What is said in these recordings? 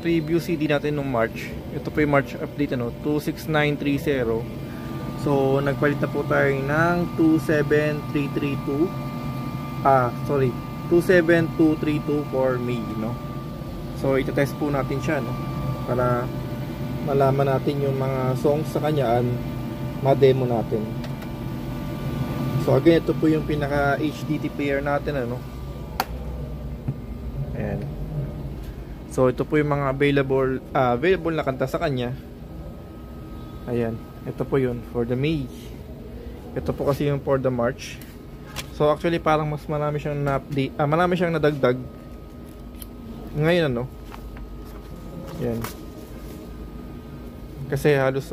Preview CD natin nung March. Ito po yung March update, 26930. So nagpalit na po tayo ng 27332. 27232 for May, So ito-test po natin siya, para malaman natin yung mga songs sa kanya and ma-demo natin. So again, ito po yung pinaka HDT player natin, Ayan. So ito po yung mga available na kanta sa kanya. Ayan, ito po yun for the May. Ito po kasi yung for the March. So actually parang mas marami siyang na-update, marami siyang nadagdag ngayon, Ayan. Kasi halos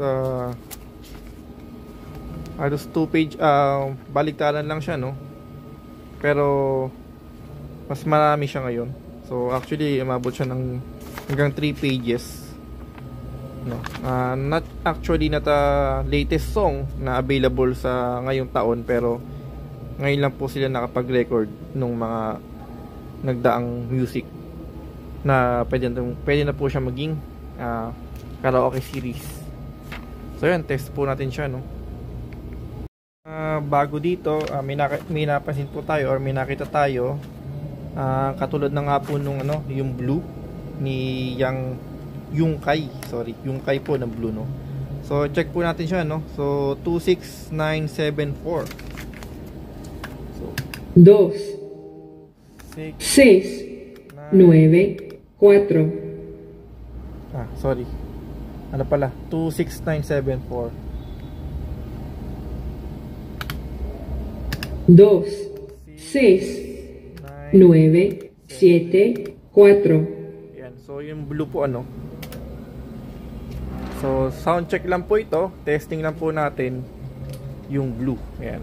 2 page, baliktaran lang siya, pero mas marami siya ngayon. So actually umabot siya ng hanggang 3 pages, not actually not a latest song na available sa ngayong taon, pero ngayon lang po sila nakapag-record nung mga nagdaang music na pwede na po siya maging karaoke series. So yan, test po natin siya, bago dito, may napansin po tayo or may nakita tayo, katulad na nga po nung yung blue ni yung Kai po na blue, So check po natin siya, So 26974. So 2 6 9 4. Sorry. Ano pala? 26974. 2 6 9 7 4. Yan. So yung blue po, So sound check lang po ito. Testing lang po natin yung blue. Ayan.